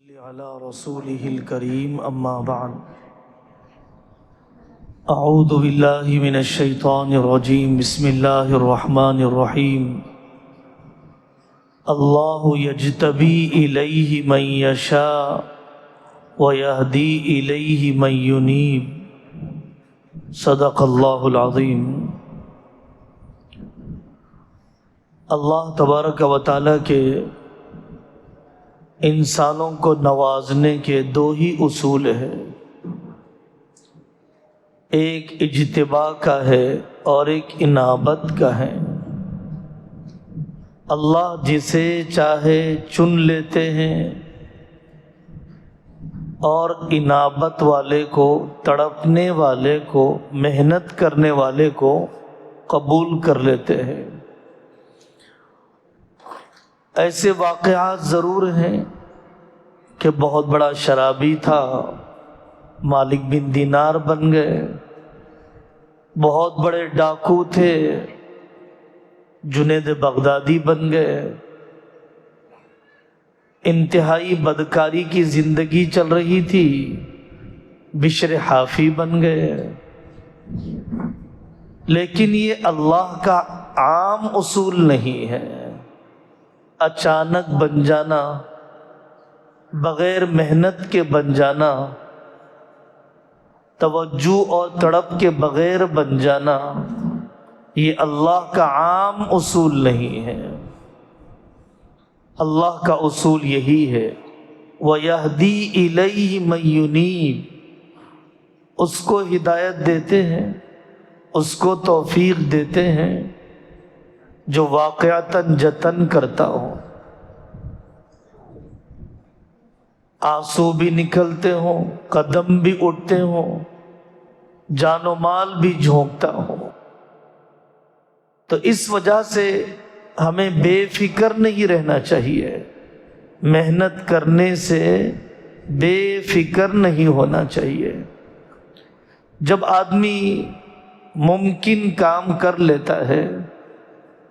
على رسوله الكريم أما بعد أعوذ بالله من الشيطان الرجيم بسم الله الرحمن الرحيم الله يجتبي إليه من يشاء ويهدي إليه من ينيب صدق الله العظيم۔ اللہ تبارک و تعالیٰ کے انسانوں کو نوازنے کے دو ہی اصول ہیں، ایک اجتباء کا ہے اور ایک انابت کا ہے۔ اللہ جسے چاہے چن لیتے ہیں اور انابت والے کو، تڑپنے والے کو، محنت کرنے والے کو قبول کر لیتے ہیں۔ ایسے واقعات ضرور ہیں کہ بہت بڑا شرابی تھا، مالک بن دینار بن گئے، بہت بڑے ڈاکو تھے، جنید بغدادی بن گئے، انتہائی بدکاری کی زندگی چل رہی تھی، بشر حافی بن گئے۔ لیکن یہ اللہ کا عام اصول نہیں ہے، اچانک بن جانا، بغیر محنت کے بن جانا، توجہ اور تڑپ کے بغیر بن جانا، یہ اللہ کا عام اصول نہیں ہے۔ اللہ کا اصول یہی ہے وَيَهْدِي إِلَيْهِ مَن يُنِيبُ، اس کو ہدایت دیتے ہیں، اس کو توفیق دیتے ہیں جو واقعتاً جتن کرتا ہو، آنسو بھی نکلتے ہوں، قدم بھی اٹھتے ہوں، جان و مال بھی جھونکتا ہو۔ تو اس وجہ سے ہمیں بے فکر نہیں رہنا چاہیے، محنت کرنے سے بے فکر نہیں ہونا چاہیے۔ جب آدمی ممکن کام کر لیتا ہے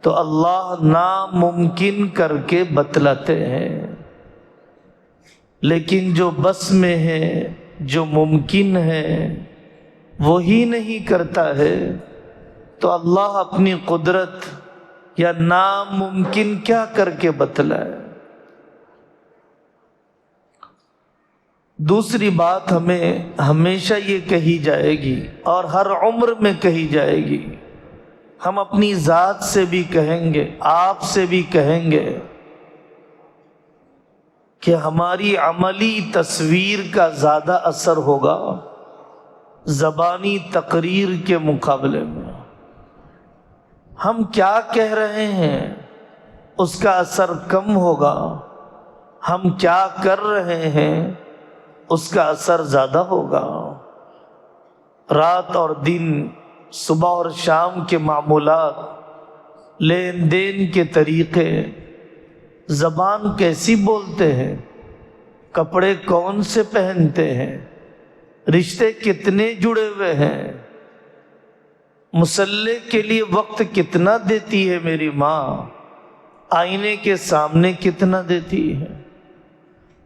تو اللہ ناممکن کر کے بتلاتے ہیں، لیکن جو بس میں ہے، جو ممکن ہے، وہی نہیں کرتا ہے تو اللہ اپنی قدرت یا ناممکن کیا کر کے بتلائے۔ دوسری بات ہمیں ہمیشہ یہ کہی جائے گی اور ہر عمر میں کہی جائے گی، ہم اپنی ذات سے بھی کہیں گے، آپ سے بھی کہیں گے کہ ہماری عملی تصویر کا زیادہ اثر ہوگا زبانی تقریر کے مقابلے میں۔ ہم کیا کہہ رہے ہیں اس کا اثر کم ہوگا، ہم کیا کر رہے ہیں اس کا اثر زیادہ ہوگا۔ رات اور دن، صبح اور شام کے معمولات، لین دین کے طریقے، زبان کیسی بولتے ہیں، کپڑے کون سے پہنتے ہیں، رشتے کتنے جڑے ہوئے ہیں، مصلح کے لیے وقت کتنا دیتی ہے میری ماں، آئینے کے سامنے کتنا دیتی ہے،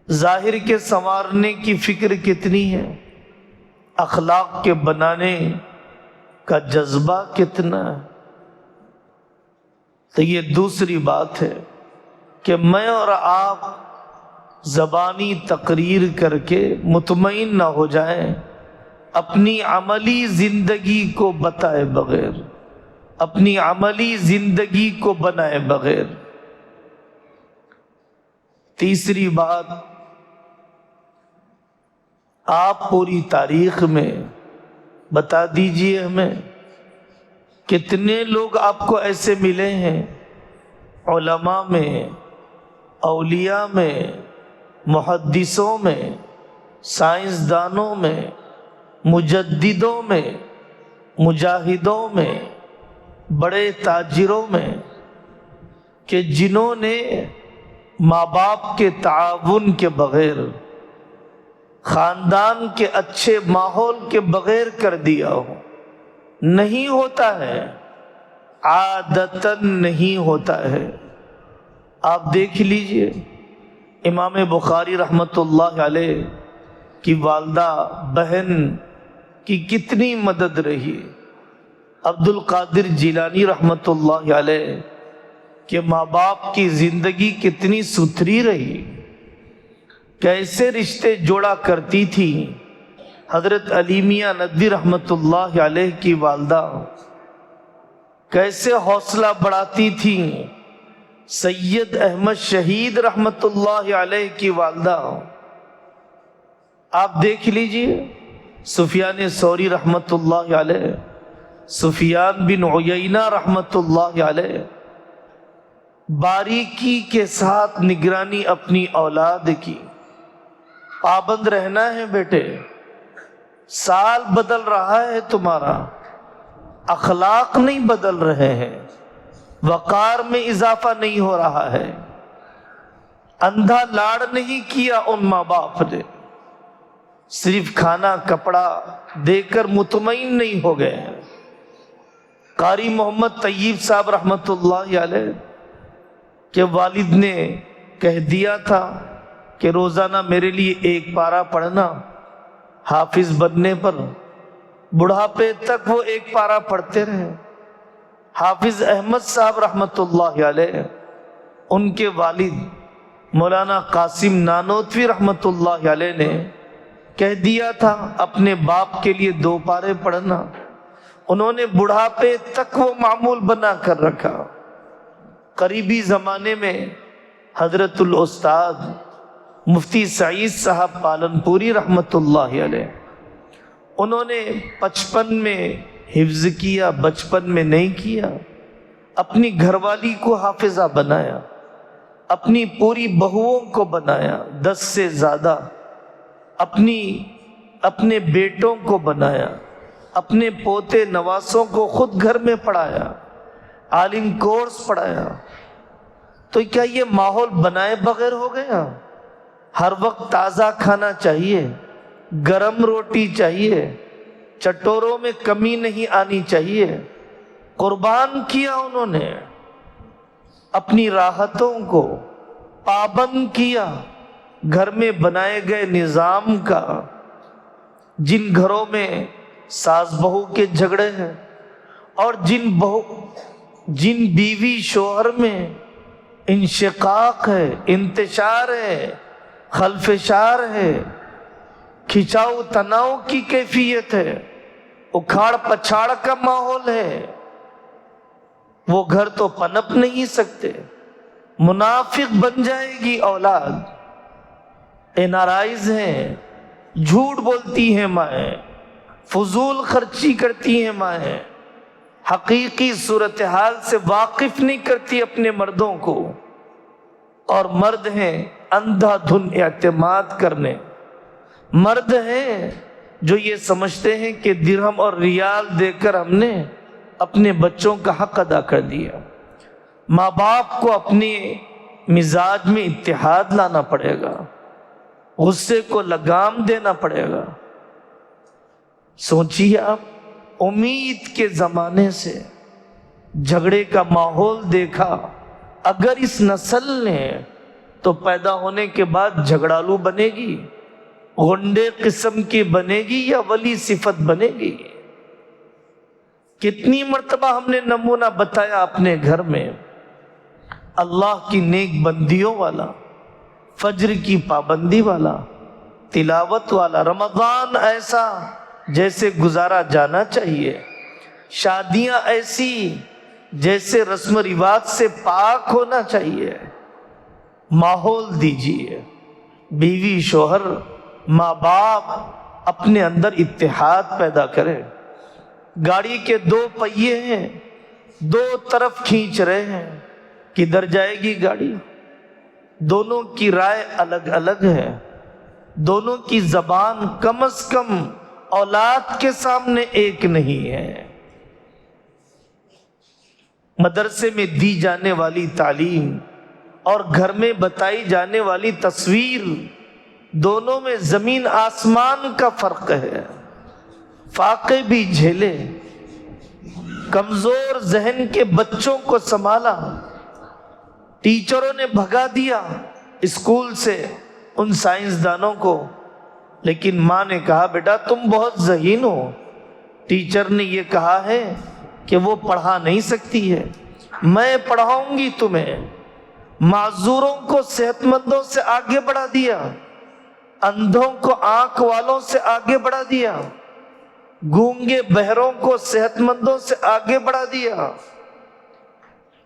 ظاہر کے سنوارنے کی فکر کتنی ہے، اخلاق کے بنانے کا جذبہ کتنا ہے۔ تو یہ دوسری بات ہے کہ میں اور آپ زبانی تقریر کر کے مطمئن نہ ہو جائیں، اپنی عملی زندگی کو بتائے بغیر، اپنی عملی زندگی کو بنائے بغیر۔ تیسری بات، آپ پوری تاریخ میں بتا دیجئے ہمیں کتنے لوگ آپ کو ایسے ملے ہیں، علماء میں، اولیاء میں، محدثوں میں، سائنسدانوں میں، مجددوں میں، مجاہدوں میں، بڑے تاجروں میں، کہ جنہوں نے ماں باپ کے تعاون کے بغیر، خاندان کے اچھے ماحول کے بغیر کر دیا ہو۔ نہیں ہوتا ہے، عادتاً نہیں ہوتا ہے۔ آپ دیکھ لیجئے امام بخاری رحمۃ اللہ علیہ کی والدہ بہن کی کتنی مدد رہی، عبد القادر جیلانی رحمۃ اللہ علیہ کہ ماں باپ کی زندگی کتنی ستھری رہی، کیسے رشتے جوڑا کرتی تھی حضرت علیمیہ ندوی رحمۃ اللہ علیہ کی والدہ، کیسے حوصلہ بڑھاتی تھی سید احمد شہید رحمۃ اللہ علیہ کی والدہ۔ آپ دیکھ لیجئے سفیان ثوری رحمۃ اللہ علیہ، سفیان بن عیینہ رحمۃ اللہ علیہ، باریکی کے ساتھ نگرانی اپنی اولاد کی۔ پابند رہنا ہے بیٹے، سال بدل رہا ہے تمہارا، اخلاق نہیں بدل رہے ہیں، وقار میں اضافہ نہیں ہو رہا ہے، اندھا لاڑ نہیں کیا ان ماں باپ نے، صرف کھانا کپڑا دے کر مطمئن نہیں ہو گئے۔ قاری محمد طیب صاحب رحمۃ اللہ علیہ کہ والد نے کہہ دیا تھا کہ روزانہ میرے لیے ایک پارہ پڑھنا، حافظ بننے پر بڑھاپے تک وہ ایک پارہ پڑھتے رہے۔ حافظ احمد صاحب رحمۃ اللہ علیہ، ان کے والد مولانا قاسم نانوتوی رحمۃ اللہ علیہ نے کہہ دیا تھا اپنے باپ کے لیے 2 پارے پڑھنا، انہوں نے بڑھاپے تک وہ معمول بنا کر رکھا۔ قریبی زمانے میں حضرت الاستاذ مفتی سعید صاحب پالنپوری رحمۃ اللہ علیہ، انہوں نے 55 میں حفظ کیا، بچپن میں نہیں کیا، اپنی گھر والی کو حافظہ بنایا، اپنی پوری بہوؤں کو بنایا، 10 سے زیادہ، اپنے بیٹوں کو بنایا، اپنے پوتے نواسوں کو خود گھر میں پڑھایا، عالم کورس پڑھایا۔ تو کیا یہ ماحول بنائے بغیر ہو گیا؟ ہر وقت تازہ کھانا چاہیے، گرم روٹی چاہیے، چٹوروں میں کمی نہیں آنی چاہیے۔ قربان کیا انہوں نے اپنی راحتوں کو، پابند کیا گھر میں بنائے گئے نظام کا۔ جن گھروں میں ساس بہو کے جھگڑے ہیں اور جن بیوی شوہر میں انشقاق ہے، انتشار ہے، خلفشار ہے، کھچاؤ تناؤ کی کیفیت ہے، اکھاڑ پچھاڑ کا ماحول ہے، وہ گھر تو پنپ نہیں سکتے۔ منافق بن جائے گی اولاد، ناراض ہیں، جھوٹ بولتی ہیں مائیں، فضول خرچی کرتی ہیں مائیں، حقیقی صورتحال سے واقف نہیں کرتی اپنے مردوں کو، اور مرد ہیں اندھا دھن اعتماد کرنے، مرد ہیں جو یہ سمجھتے ہیں کہ درہم اور ریال دے کر ہم نے اپنے بچوں کا حق ادا کر دیا۔ ماں باپ کو اپنے مزاج میں اتحاد لانا پڑے گا، غصے کو لگام دینا پڑے گا۔ سوچیے آپ، امید کے زمانے سے جھگڑے کا ماحول دیکھا، اگر اس نسل نے تو پیدا ہونے کے بعد جھگڑالو بنے گی، غنڈے قسم کی بنے گی یا ولی صفت بنے گی؟ کتنی مرتبہ ہم نے نمونہ بتایا اپنے گھر میں، اللہ کی نیک بندیوں والا، فجر کی پابندی والا، تلاوت والا، رمضان ایسا جیسے گزارا جانا چاہیے، شادیاں ایسی جیسے رسم و رواج سے پاک ہونا چاہیے۔ ماحول دیجیے، بیوی شوہر ماں باپ اپنے اندر اتحاد پیدا کریں۔ گاڑی کے 2 پہیے ہیں، 2 طرف کھینچ رہے ہیں، کدھر جائے گی گاڑی؟ دونوں کی رائے الگ الگ ہے، دونوں کی زبان کم از کم اولاد کے سامنے ایک نہیں ہے۔ مدرسے میں دی جانے والی تعلیم اور گھر میں بتائی جانے والی تصویر، دونوں میں زمین آسمان کا فرق ہے۔ فاقے بھی جھیلے، کمزور ذہن کے بچوں کو سنبھالا، ٹیچروں نے بھگا دیا، اسکول سے ان سائنسدانوں کو، لیکن ماں نے کہا بیٹا تم بہت ذہین ہو، ٹیچر نے یہ کہا ہے کہ وہ پڑھا نہیں سکتی ہے، میں پڑھاؤں گی تمہیں۔ معذوروں کو صحت مندوں سے آگے بڑھا دیا، اندھوں کو آنکھ والوں سے آگے بڑھا دیا، گونگے بہروں کو صحت مندوں سے آگے بڑھا دیا،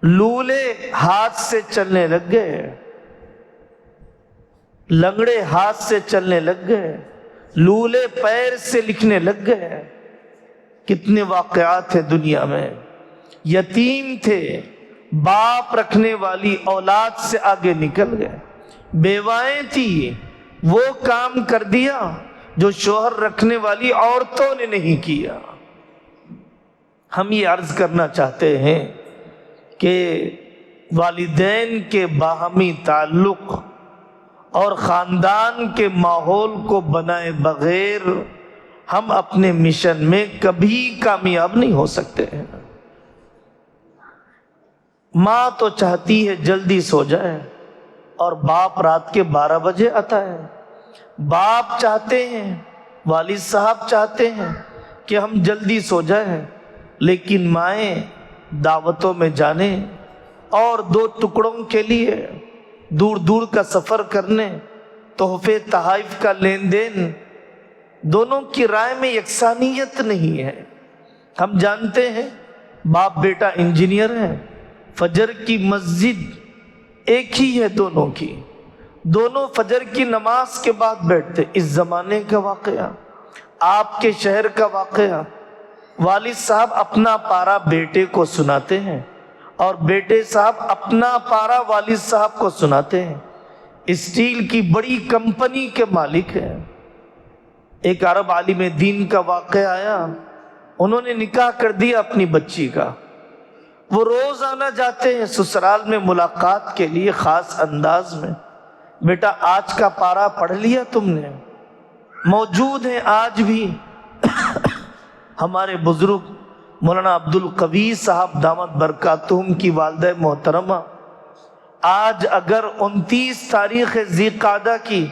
لولے ہاتھ سے چلنے لگ گئے، لنگڑے ہاتھ سے چلنے لگ گئے، لولے پیر سے لکھنے لگ گئے۔ کتنے واقعات ہیں دنیا میں۔ یتیم تھے، باپ رکھنے والی اولاد سے آگے نکل گئے، بیوائیں تھی، وہ کام کر دیا جو شوہر رکھنے والی عورتوں نے نہیں کیا۔ ہم یہ عرض کرنا چاہتے ہیں کہ والدین کے باہمی تعلق اور خاندان کے ماحول کو بنائے بغیر ہم اپنے مشن میں کبھی کامیاب نہیں ہو سکتے ہیں۔ ماں تو چاہتی ہے جلدی سو جائے اور باپ رات کے 12 بجے آتا ہے۔ باپ چاہتے ہیں، والد صاحب چاہتے ہیں کہ ہم جلدی سو جائیں، لیکن مائیں دعوتوں میں جانے اور 2 ٹکڑوں کے لیے دور دور کا سفر کرنے، تحفے تحائف کا لین دین، دونوں کی رائے میں یکسانیت نہیں ہے۔ ہم جانتے ہیں باپ بیٹا انجینئر ہیں، فجر کی مسجد ایک ہی ہے دونوں کی، دونوں فجر کی نماز کے بعد بیٹھتے۔ اس زمانے کا واقعہ، آپ کے شہر کا واقعہ، والد صاحب اپنا پارا بیٹے کو سناتے ہیں اور بیٹے صاحب اپنا پارا والد صاحب کو سناتے ہیں۔ اسٹیل کی بڑی کمپنی کے مالک ہیں۔ ایک عرب عالم دین کا واقعہ آیا، انہوں نے نکاح کر دیا اپنی بچی کا۔ وہ روز آنا جاتے ہیں سسرال میں ملاقات کے لیے خاص انداز میں۔ بیٹا آج کا پارا پڑھ لیا تم نے؟ موجود ہیں آج بھی ہمارے بزرگ مولانا عبد القوی صاحب دامت برکاتہم کی والدہ محترمہ، آج اگر 29 تاریخ ذی قعدہ کی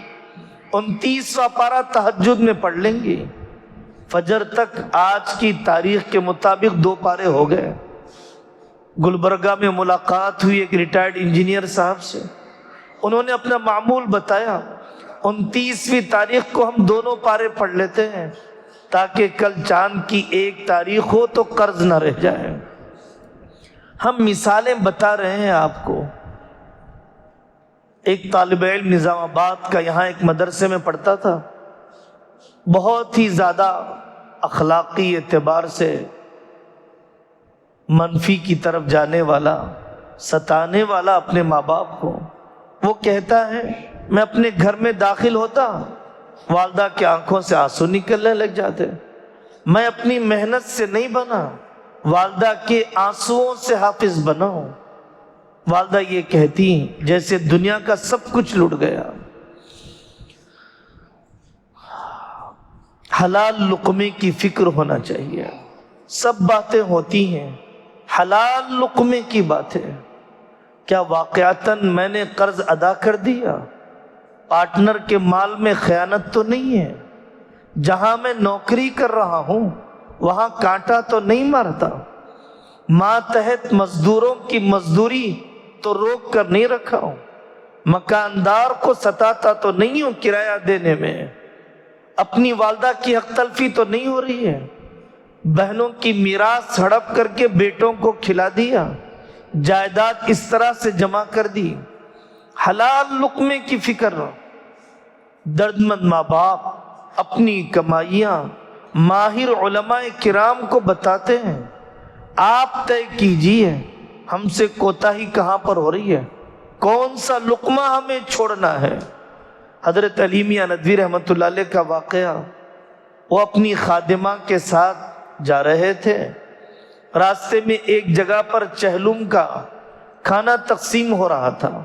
29واں پارا تہجد میں پڑھ لیں گی، فجر تک آج کی تاریخ کے مطابق 2 پارے ہو گئے۔ گلبرگہ میں ملاقات ہوئی ایک ریٹائرڈ انجینئر صاحب سے، انہوں نے اپنا معمول بتایا، 29ویں تاریخ کو ہم 2 پارے پڑھ لیتے ہیں تاکہ کل چاند کی 1 تاریخ ہو تو قرض نہ رہ جائے۔ ہم مثالیں بتا رہے ہیں آپ کو۔ ایک طالب علم نظام آباد کا یہاں ایک مدرسے میں پڑھتا تھا، بہت ہی زیادہ اخلاقی اعتبار سے منفی کی طرف جانے والا، ستانے والا اپنے ماں باپ کو۔ وہ کہتا ہے میں اپنے گھر میں داخل ہوتا، والدہ کی آنکھوں سے آنسو نکلنے لگ جاتے۔ میں اپنی محنت سے نہیں بنا، والدہ کے آنسوؤں سے حافظ بنا ہوں۔ والدہ یہ کہتی جیسے دنیا کا سب کچھ لٹ گیا۔ حلال لقمے کی فکر ہونا چاہیے۔ سب باتیں ہوتی ہیں، حلال لقمے کی باتیں۔ کیا واقعتاً میں نے قرض ادا کر دیا؟ پارٹنر کے مال میں خیانت تو نہیں ہے؟ جہاں میں نوکری کر رہا ہوں وہاں کانٹا تو نہیں مارتا؟ ماتحت مزدوروں کی مزدوری تو روک کر نہیں رکھا ہوں؟ مکاندار کو ستاتا تو نہیں ہوں کرایہ دینے میں؟ اپنی والدہ کی حق تلفی تو نہیں ہو رہی ہے؟ بہنوں کی میراث ہڑپ کر کے بیٹوں کو کھلا دیا، جائیداد اس طرح سے جمع کر دی؟ حلال لقمے کی فکر۔ درد مند ماں باپ اپنی کمائیاں ماہر علماء کرام کو بتاتے ہیں، آپ طے کیجئے ہم سے کوتاہی کہاں پر ہو رہی ہے، کون سا لقمہ ہمیں چھوڑنا ہے۔ حضرت علیمیہ ندوی رحمۃ اللہ علیہ کا واقعہ، وہ اپنی خادمہ کے ساتھ جا رہے تھے، راستے میں ایک جگہ پر چہلم کا کھانا تقسیم ہو رہا تھا،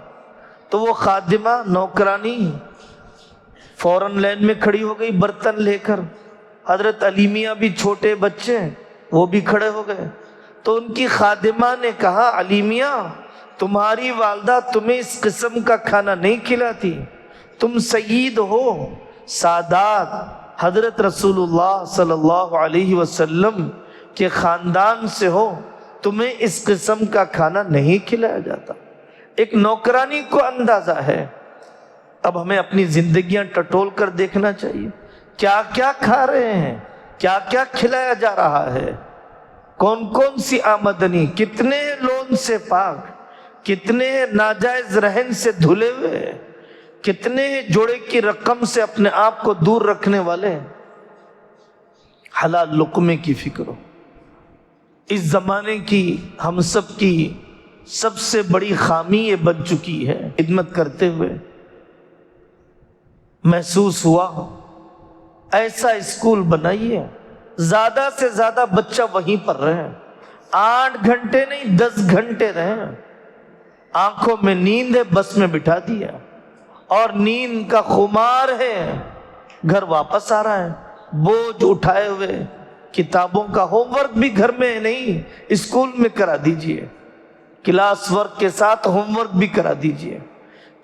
تو وہ خادمہ نوکرانی فوراً لین میں کھڑی ہو گئی برتن لے کر۔ حضرت علیمیہ بھی چھوٹے بچے وہ بھی کھڑے ہو گئے، تو ان کی خادمہ نے کہا علیمیہ تمہاری والدہ تمہیں اس قسم کا کھانا نہیں کھلاتی؟ تم سید ہو، سادات حضرت رسول اللہ صلی اللہ علیہ وسلم کے خاندان سے ہو، تمہیں اس قسم کا کھانا نہیں کھلایا جاتا۔ ایک نوکرانی کو اندازہ ہے۔ اب ہمیں اپنی زندگیاں ٹٹول کر دیکھنا چاہیے، کیا کیا کھا رہے ہیں، کیا کیا کھلایا جا رہا ہے، کون کون سی آمدنی، کتنے لون سے پاک، کتنے ناجائز رہن سے دھلے ہوئے، کتنے جوڑے کی رقم سے اپنے آپ کو دور رکھنے والے۔ حلال لقمے کی فکر ہو۔ اس زمانے کی ہم سب کی سب سے بڑی خامی یہ بن چکی ہے۔ خدمت کرتے ہوئے محسوس ہوا ایسا اسکول بنائیے زیادہ سے زیادہ بچہ وہیں پر رہے، 8 گھنٹے نہیں 10 گھنٹے رہیں، آنکھوں میں نیند ہے بس میں بٹھا دیا، اور نیند کا خمار ہے، گھر واپس آ رہا ہے بوجھ اٹھائے ہوئے، کتابوں کا ہوم ورک بھی گھر میں نہیں اسکول میں کرا دیجئے، کلاس ورک کے ساتھ ہوم ورک بھی کرا دیجئے۔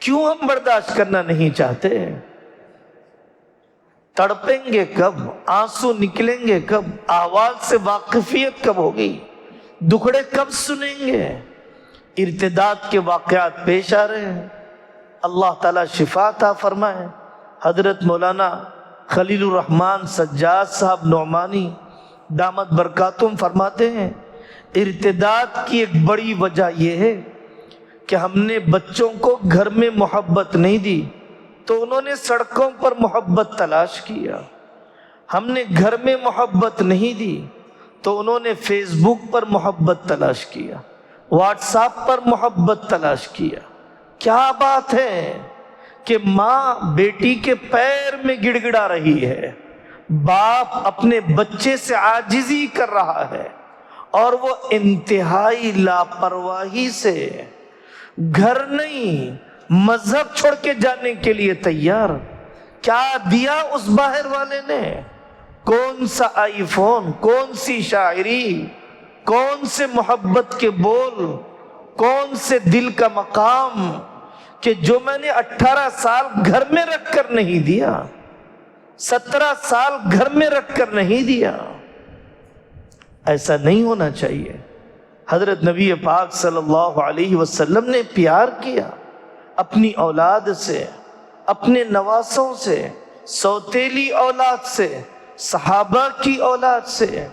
کیوں ہم برداشت کرنا نہیں چاہتے؟ تڑپیں گے کب، آنسو نکلیں گے کب، احوال سے واقفیت کب ہوگی، دکھڑے کب سنیں گے؟ ارتداد کے واقعات پیش آ رہے ہیں، اللہ تعالیٰ شفا عطا فرمائے۔ حضرت مولانا خلیل الرحمن سجاد صاحب نعمانی دامت برکاتہم فرماتے ہیں ارتداد کی ایک بڑی وجہ یہ ہے کہ ہم نے بچوں کو گھر میں محبت نہیں دی تو انہوں نے سڑکوں پر محبت تلاش کیا، ہم نے گھر میں محبت نہیں دی تو انہوں نے فیس بک پر محبت تلاش کیا، واٹس ایپ پر محبت تلاش کیا۔ کیا بات ہے کہ ماں بیٹی کے پیر میں گڑ گڑا رہی ہے، باپ اپنے بچے سے عاجزی کر رہا ہے، اور وہ انتہائی لاپرواہی سے گھر نہیں مذہب چھوڑ کے جانے کے لیے تیار۔ کیا دیا اس باہر والے نے؟ کون سا آئی فون، کون سی شاعری، کون سے محبت کے بول، کون سے دل کا مقام کہ جو میں نے 18 سال گھر میں رکھ کر نہیں دیا، 17 سال گھر میں رکھ کر نہیں دیا۔ ایسا نہیں ہونا چاہیے۔ حضرت نبی پاک صلی اللہ علیہ وسلم نے پیار کیا اپنی اولاد سے، اپنے نواسوں سے، سوتیلی اولاد سے، صحابہ کی اولاد سے۔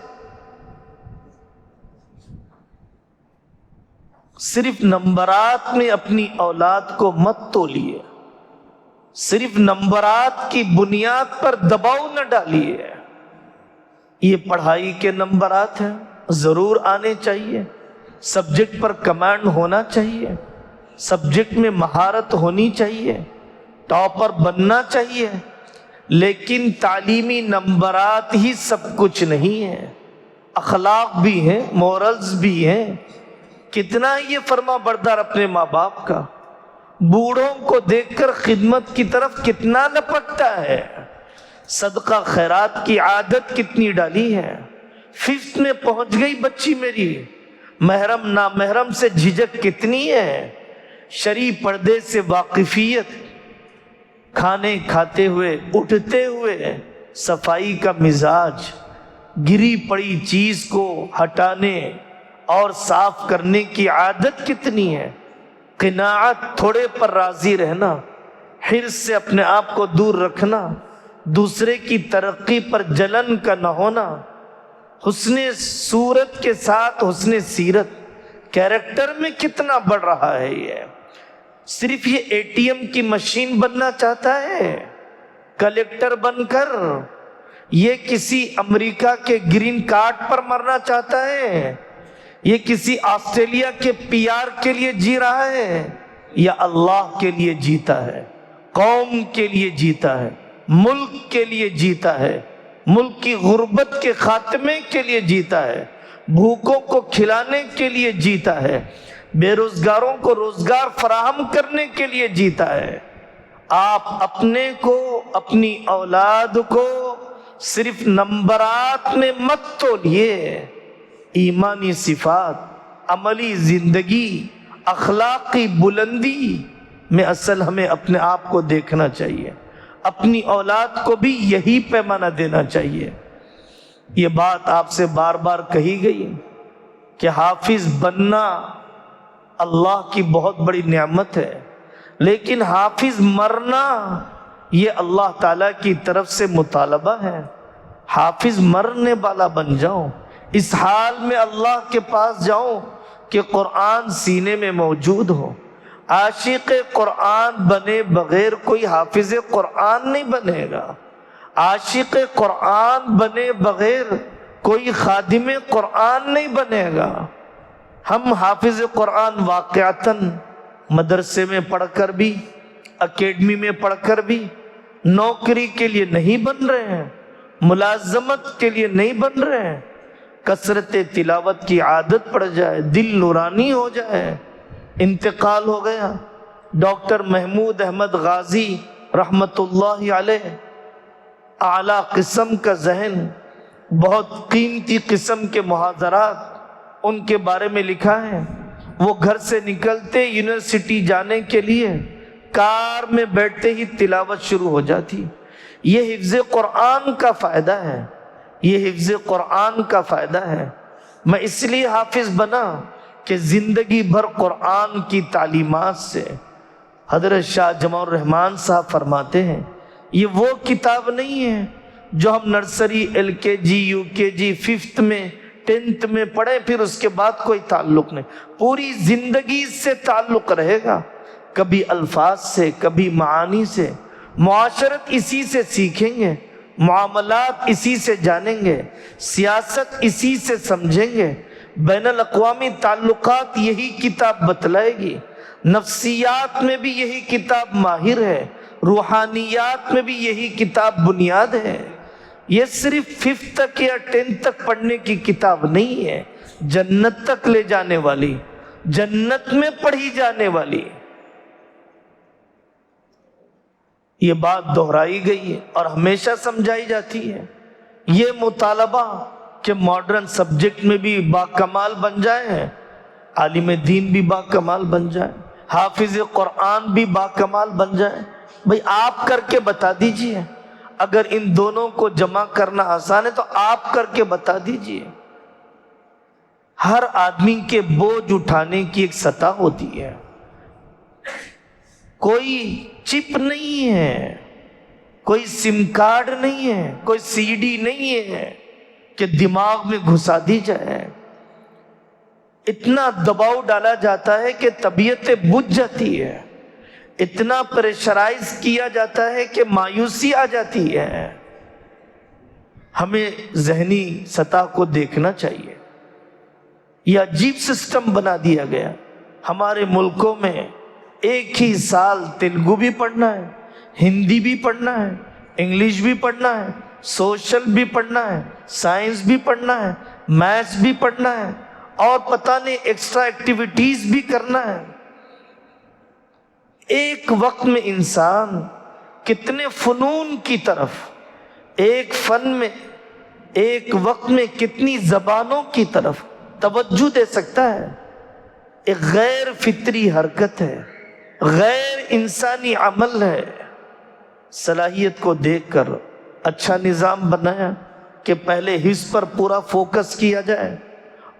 صرف نمبرات میں اپنی اولاد کو مت تولیے، صرف نمبرات کی بنیاد پر دباؤ نہ ڈالیے۔ یہ پڑھائی کے نمبرات ہیں، ضرور آنے چاہیے، سبجیکٹ پر کمانڈ ہونا چاہیے، سبجیکٹ میں مہارت ہونی چاہیے، ٹاپر بننا چاہیے، لیکن تعلیمی نمبرات ہی سب کچھ نہیں ہے، اخلاق بھی ہیں، مورلز بھی ہیں۔ کتنا یہ فرما بردار اپنے ماں باپ کا، بوڑھوں کو دیکھ کر خدمت کی طرف کتنا لپکتا ہے، صدقہ خیرات کی عادت کتنی ڈالی ہے۔ 5th میں پہنچ گئی بچی میری، محرم نامحرم سے جھجک کتنی ہے، شرعی پردے سے واقفیت، کھانے کھاتے ہوئے اٹھتے ہوئے صفائی کا مزاج، گری پڑی چیز کو ہٹانے اور صاف کرنے کی عادت کتنی ہے، قناعت، تھوڑے پر راضی رہنا، حرص سے اپنے آپ کو دور رکھنا، دوسرے کی ترقی پر جلن کا نہ ہونا، حسن صورت کے ساتھ حسن سیرت، کیریکٹر میں کتنا بڑھ رہا ہے۔ یہ صرف یہ ATM کی مشین بننا چاہتا ہے، کلیکٹر بن کر یہ کسی امریکہ کے گرین کارڈ پر مرنا چاہتا ہے، یہ کسی آسٹریلیا کے PR کے لیے جی رہا ہے، یا اللہ کے لیے جیتا ہے، قوم کے لیے جیتا ہے، ملک کے لیے جیتا ہے، ملک کی غربت کے خاتمے کے لیے جیتا ہے، بھوکوں کو کھلانے کے لیے جیتا ہے، بے روزگاروں کو روزگار فراہم کرنے کے لیے جیتا ہے۔ آپ اپنے کو، اپنی اولاد کو صرف نمبرات میں مت تولیے، ایمانی صفات، عملی زندگی، اخلاقی بلندی میں اصل ہمیں اپنے آپ کو دیکھنا چاہیے، اپنی اولاد کو بھی یہی پیمانہ دینا چاہیے۔ یہ بات آپ سے بار بار کہی گئی کہ حافظ بننا اللہ کی بہت بڑی نعمت ہے، لیکن حافظ مرنا یہ اللہ تعالیٰ کی طرف سے مطالبہ ہے۔ حافظ مرنے والا بن جاؤں، اس حال میں اللہ کے پاس جاؤں کہ قرآن سینے میں موجود ہو۔ عاشق قرآن بنے بغیر کوئی حافظ قرآن نہیں بنے گا، عاشق قرآن بنے بغیر کوئی خادم قرآن نہیں بنے گا۔ ہم حافظ قرآن واقعتاً مدرسے میں پڑھ کر بھی، اکیڈمی میں پڑھ کر بھی نوکری کے لیے نہیں بن رہے ہیں، ملازمت کے لیے نہیں بن رہے ہیں۔ کثرت تلاوت کی عادت پڑ جائے، دل نورانی ہو جائے۔ انتقال ہو گیا ڈاکٹر محمود احمد غازی رحمت اللہ علیہ، اعلیٰ قسم کا ذہن، بہت قیمتی قسم کے محاضرات ان کے بارے میں لکھا ہے۔ وہ گھر سے نکلتے یونیورسٹی جانے کے لیے کار میں بیٹھتے ہی تلاوت شروع ہو جاتی۔ یہ حفظ قرآن کا فائدہ ہے، یہ حفظ قرآن کا فائدہ ہے۔ میں اس لیے حافظ بنا کہ زندگی بھر قرآن کی تعلیمات سے۔ حضرت شاہ جمع الرحمن صاحب فرماتے ہیں یہ وہ کتاب نہیں ہے جو ہم نرسری، ایل کے جی، یو کے جی، 5th میں 10th میں پڑھیں پھر اس کے بعد کوئی تعلق نہیں، پوری زندگی سے تعلق رہے گا، کبھی الفاظ سے، کبھی معانی سے۔ معاشرت اسی سے سیکھیں گے، معاملات اسی سے جانیں گے، سیاست اسی سے سمجھیں گے، بین الاقوامی تعلقات یہی کتاب بتلائے گی، نفسیات میں بھی یہی کتاب ماہر ہے، روحانیات میں بھی یہی کتاب بنیاد ہے۔ یہ صرف 5th تک یا 10th تک پڑھنے کی کتاب نہیں ہے، جنت تک لے جانے والی، جنت میں پڑھی جانے والی۔ یہ بات دہرائی گئی ہے اور ہمیشہ سمجھائی جاتی ہے۔ یہ مطالبہ کہ ماڈرن سبجیکٹ میں بھی باکمال بن جائے، عالم دین بھی باکمال بن جائے، حافظ قرآن بھی باکمال بن جائے، بھئی آپ کر کے بتا دیجئے۔ اگر ان دونوں کو جمع کرنا آسان ہے تو آپ کر کے بتا دیجئے۔ ہر آدمی کے بوجھ اٹھانے کی ایک سطح ہوتی ہے، کوئی چپ نہیں ہے، کوئی سم کارڈ نہیں ہے، کوئی سی ڈی نہیں ہے کہ دماغ میں گھسا دی جائے۔ اتنا دباؤ ڈالا جاتا ہے کہ طبیعتیں بجھ جاتی ہے، اتنا پریشرائز کیا جاتا ہے کہ مایوسی آ جاتی ہے۔ ہمیں ذہنی سطح کو دیکھنا چاہیے۔ یہ عجیب سسٹم بنا دیا گیا ہمارے ملکوں میں، ایک ہی سال تیلگو بھی پڑھنا ہے، ہندی بھی پڑھنا ہے، انگلش بھی پڑھنا ہے، سوشل بھی پڑھنا ہے، سائنس بھی پڑھنا ہے، میتھس بھی پڑھنا ہے، اور پتہ نہیں ایکسٹرا ایکٹیویٹیز بھی کرنا ہے۔ ایک وقت میں انسان کتنے فنون کی طرف، ایک فن میں ایک وقت میں کتنی زبانوں کی طرف توجہ دے سکتا ہے۔ ایک غیر فطری حرکت ہے، غیر انسانی عمل ہے۔ صلاحیت کو دیکھ کر اچھا نظام بنایا کہ پہلے حفظ پر پورا فوکس کیا جائے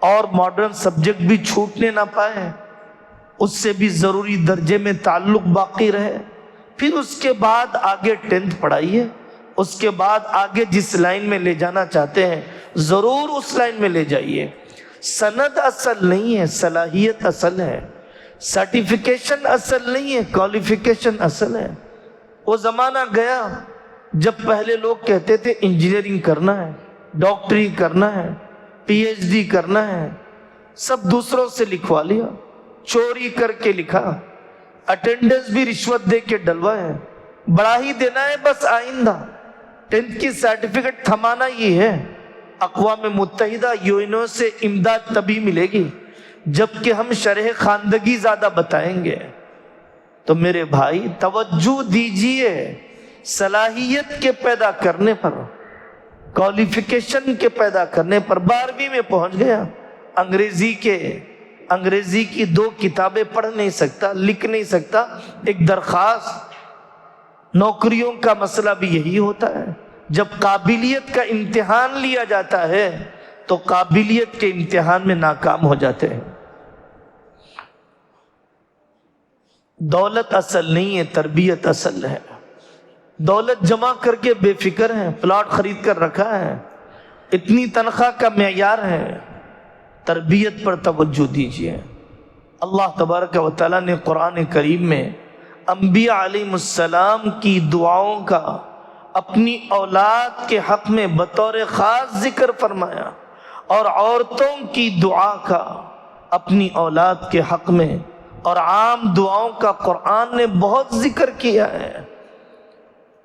اور ماڈرن سبجیکٹ بھی چھوٹنے نہ پائے، اس سے بھی ضروری درجے میں تعلق باقی رہے۔ پھر اس کے بعد آگے 10th پڑھائیے، اس کے بعد آگے جس لائن میں لے جانا چاہتے ہیں ضرور اس لائن میں لے جائیے۔ سند اصل نہیں ہے، صلاحیت اصل ہے۔ سرٹیفیکیشن اصل نہیں ہے، کوالیفیکیشن اصل ہے۔ وہ زمانہ گیا جب پہلے لوگ کہتے تھے انجینئرنگ کرنا ہے، ڈاکٹری کرنا ہے، پی ایچ ڈی کرنا ہے، سب دوسروں سے لکھوا لیا، چوری کر کے لکھا، اٹینڈنس بھی رشوت دے کے ڈلوایا، بڑھا ہی دینا ہے بس آئندہ۔ 10th کی سرٹیفکیٹ تھمانا یہ ہے۔ اقوام متحدہ یونو سے امداد تبھی ملے گی جبکہ ہم شرح خواندگی زیادہ بتائیں گے۔ تو میرے بھائی توجہ دیجئے صلاحیت کے پیدا کرنے پر، کوالیفیکیشن کے پیدا کرنے پر۔ 12ویں میں پہنچ گیا، انگریزی کے انگریزی کی 2 کتابیں پڑھ نہیں سکتا، لکھ نہیں سکتا، ایک درخواست۔ نوکریوں کا مسئلہ بھی یہی ہوتا ہے، جب قابلیت کا امتحان لیا جاتا ہے تو قابلیت کے امتحان میں ناکام ہو جاتے ہیں۔ دولت اصل نہیں ہے، تربیت اصل ہے۔ دولت جمع کر کے بے فکر ہیں، پلاٹ خرید کر رکھا ہے، اتنی تنخواہ کا معیار ہے، تربیت پر توجہ دیجیے۔ اللہ تبارک و تعالیٰ نے قرآن کریم میں انبیاء علیہ السلام کی دعاؤں کا اپنی اولاد کے حق میں بطور خاص ذکر فرمایا، اور عورتوں کی دعا کا اپنی اولاد کے حق میں اور عام دعاؤں کا قرآن نے بہت ذکر کیا ہے۔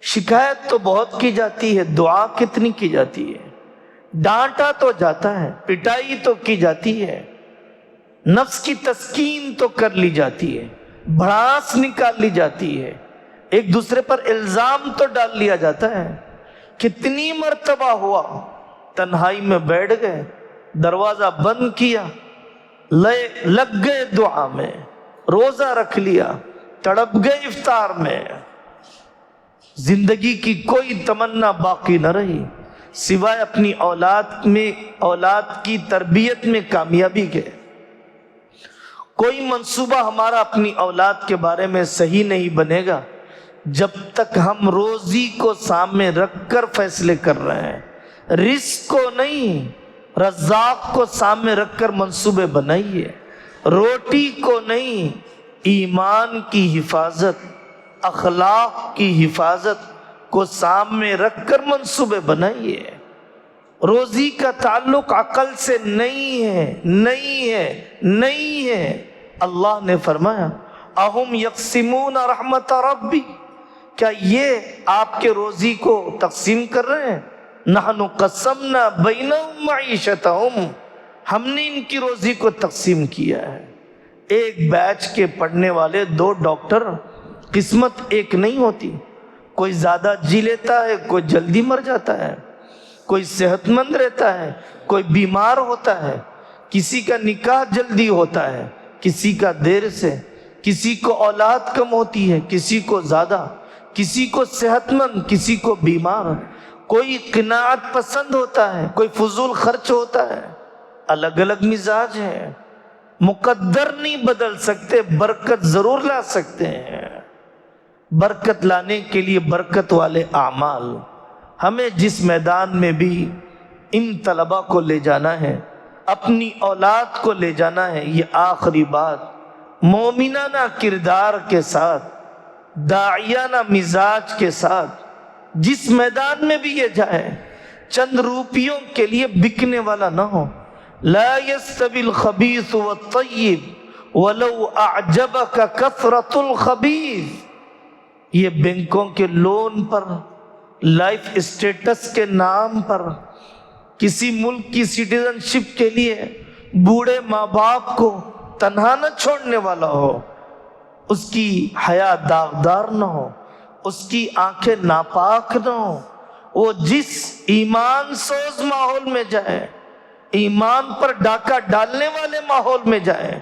شکایت تو بہت کی جاتی ہے، دعا کتنی کی جاتی ہے؟ ڈانٹا تو جاتا ہے، پٹائی تو کی جاتی ہے، نفس کی تسکین تو کر لی جاتی ہے، بھڑاس نکال لی جاتی ہے، ایک دوسرے پر الزام تو ڈال لیا جاتا ہے۔ کتنی مرتبہ ہوا تنہائی میں بیٹھ گئے، دروازہ بند کیا، لگ گئے دعا میں، روزہ رکھ لیا، تڑپ گئے افطار میں، زندگی کی کوئی تمنا باقی نہ رہی سوائے اپنی اولاد کی تربیت میں کامیابی کے۔ کوئی منصوبہ ہمارا اپنی اولاد کے بارے میں صحیح نہیں بنے گا جب تک ہم روزی کو سامنے رکھ کر فیصلے کر رہے ہیں۔ رزق کو نہیں، رزاق کو سامنے رکھ کر منصوبے بنائیے۔ روٹی کو نہیں، ایمان کی حفاظت، اخلاق کی حفاظت کو سامنے رکھ کر منصوبے بنائیے۔ روزی کا تعلق عقل سے نہیں ہے، نہیں ہے، نہیں ہے۔ اللہ نے فرمایا اہم یقسمون رحمت ربی، کیا یہ آپ کے روزی کو تقسیم کر رہے ہیں؟ نحن قسمنا بینہم معیشتہم، ہم نے ان کی روزی کو تقسیم کیا ہے۔ ایک بیچ کے پڑھنے والے 2 ڈاکٹر، قسمت ایک نہیں ہوتی، کوئی زیادہ جی لیتا ہے، کوئی جلدی مر جاتا ہے، کوئی صحت مند رہتا ہے، کوئی بیمار ہوتا ہے، کسی کا نکاح جلدی ہوتا ہے، کسی کا دیر سے، کسی کو اولاد کم ہوتی ہے، کسی کو زیادہ، کسی کو صحت مند، کسی کو بیمار، کوئی قناعت پسند ہوتا ہے، کوئی فضول خرچ ہوتا ہے، الگ الگ مزاج ہے۔ مقدر نہیں بدل سکتے، برکت ضرور لا سکتے ہیں۔ برکت لانے کے لیے برکت والے اعمال، ہمیں جس میدان میں بھی ان طلباء کو لے جانا ہے، اپنی اولاد کو لے جانا ہے، یہ آخری بات مومنانہ کردار کے ساتھ، داعیانہ مزاج کے ساتھ جس میدان میں بھی یہ جائے، چند روپیوں کے لیے بکنے والا نہ ہو۔ لا يستوي الخبيث والطيب ولو اعجبك كثرة الخبيث، یہ بینکوں کے لون پر، لائف اسٹیٹس کے نام پر، کسی ملک کی سٹیزن شپ کے لیے بوڑھے ماں باپ کو تنہا نہ چھوڑنے والا ہو، اس کی حیا داغدار نہ ہو، اس کی آنکھیں ناپاک نہ ہو، وہ جس ایمان سوز ماحول میں جائے، ایمان پر ڈاکہ ڈالنے والے ماحول میں جائے،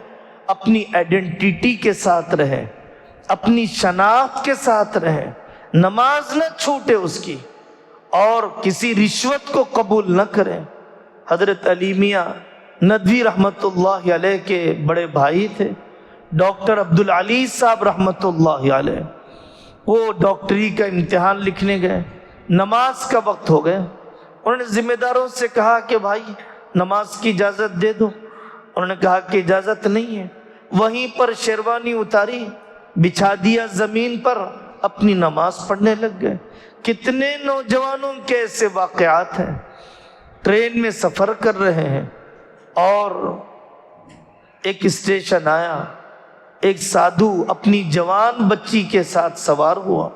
اپنی آئیڈینٹیٹی کے ساتھ رہے، اپنی شناخت کے ساتھ رہے، نماز نہ چھوٹے اس کی، اور کسی رشوت کو قبول نہ کرے۔ حضرت علی میاں ندوی رحمت اللہ علیہ کے بڑے بھائی تھے، ڈاکٹر عبدالعلی صاحب رحمت اللہ علیہ، وہ ڈاکٹری کا امتحان لکھنے گئے، نماز کا وقت ہو گیا، انہوں نے ذمہ داروں سے کہا کہ بھائی نماز کی اجازت دے دو، انہوں نے کہا کہ اجازت نہیں ہے، وہیں پر شیروانی اتاری، بچھا دیا زمین پر، اپنی نماز پڑھنے لگ گئے۔ کتنے نوجوانوں کے ایسے واقعات ہیں، ٹرین میں سفر کر رہے ہیں اور ایک اسٹیشن آیا، ایک سادھو اپنی جوان بچی کے ساتھ سوار ہوا،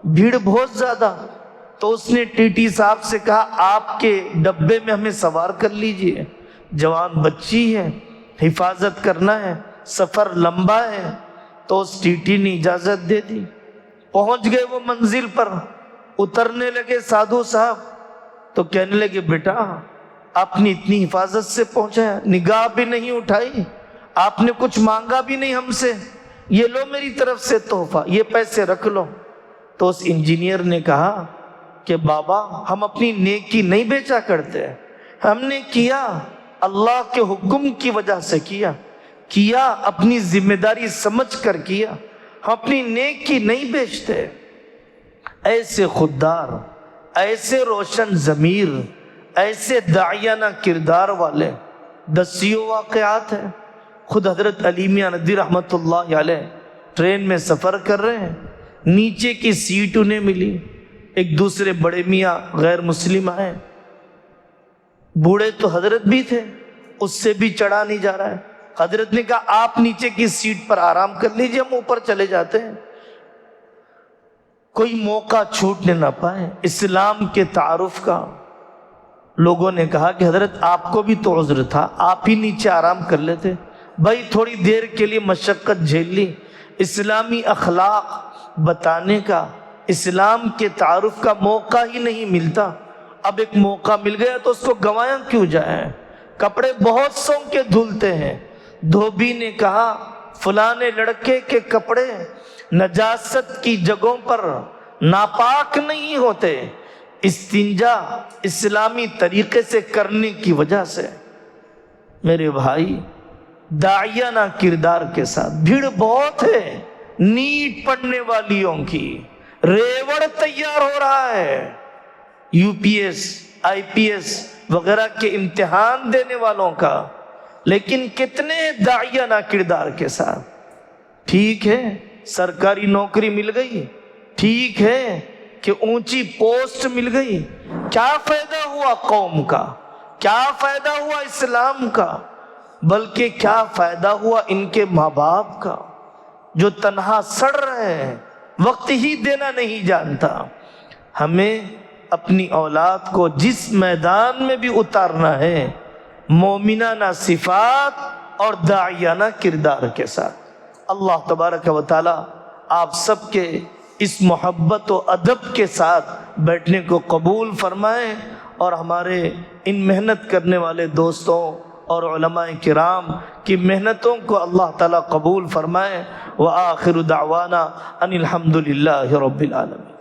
بھیڑ بہت زیادہ، تو اس نے ٹی ٹی صاحب سے کہا آپ کے ڈبے میں ہمیں سوار کر لیجئے، جوان بچی ہے، حفاظت کرنا ہے، سفر لمبا ہے، تو اس ٹی ٹی نے اجازت دے دی۔ پہنچ گئے وہ منزل پر، اترنے لگے سادھو صاحب، تو کہنے لگے بیٹا آپ نے اتنی حفاظت سے پہنچایا، نگاہ بھی نہیں اٹھائی، آپ نے کچھ مانگا بھی نہیں ہم سے، یہ لو میری طرف سے تحفہ، یہ پیسے رکھ لو۔ تو اس انجینئر نے کہا کہ بابا ہم اپنی نیکی نہیں بیچا کرتے، ہم نے کیا اللہ کے حکم کی وجہ سے کیا اپنی ذمہ داری سمجھ کر کیا، ہم اپنی نیکی نہیں بیچتے۔ ایسے خوددار، ایسے روشن ضمیر، ایسے داعیانہ کردار والے دسیوں واقعات ہیں۔ خود حضرت علی میاں ندوی رحمۃ اللہ علیہ ٹرین میں سفر کر رہے ہیں، نیچے کی سیٹ انہیں ملی، ایک دوسرے بڑے میاں غیر مسلم آئے، بوڑھے تو حضرت بھی تھے، اس سے بھی چڑھا نہیں جا رہا ہے۔ حضرت نے کہا آپ نیچے کی سیٹ پر آرام کر لیجئے، ہم اوپر چلے جاتے ہیں۔ کوئی موقع چھوٹنے نہ پائے اسلام کے تعارف کا۔ لوگوں نے کہا کہ حضرت آپ کو بھی تو عذر تھا، آپ ہی نیچے آرام کر لیتے۔ بھائی تھوڑی دیر کے لیے مشقت جھیل لی، اسلامی اخلاق بتانے کا، اسلام کے تعارف کا موقع ہی نہیں ملتا۔ اب ایک موقع مل گیا تو اس کو گنوایا کیوں جائے؟ کپڑے بہت سوں کے دھلتے ہیں۔ دھوبی نے کہا فلانے لڑکے کے کپڑے نجاست کی جگہوں پر ناپاک نہیں ہوتے، استنجا اسلامی طریقے سے کرنے کی وجہ سے۔ میرے بھائی داعیانہ کردار کے ساتھ بھیڑ بہت ہے، نیٹ پڑھنے والیوں کی ریوڑ تیار ہو رہا ہے، U P S I P S وغیرہ کے امتحان دینے والوں کا، لیکن کتنے داعیانہ کردار کے ساتھ۔ ٹھیک ہے سرکاری نوکری مل گئی، ٹھیک ہے کہ اونچی پوسٹ مل گئی، کیا فائدہ ہوا قوم کا، کیا فائدہ ہوا اسلام کا، بلکہ کیا فائدہ ہوا ان کے ماں باپ کا جو تنہا سڑ رہے ہیں، وقت ہی دینا نہیں جانتا۔ ہمیں اپنی اولاد کو جس میدان میں بھی اتارنا ہے، مومنانہ صفات اور داعیانہ کردار کے ساتھ۔ اللہ تبارک و تعالی آپ سب کے اس محبت و ادب کے ساتھ بیٹھنے کو قبول فرمائیں، اور ہمارے ان محنت کرنے والے دوستوں اور علماء کرام کی محنتوں کو اللہ تعالی قبول فرمائیں۔ وآخر دعوانا ان الحمد للہ رب العالمین۔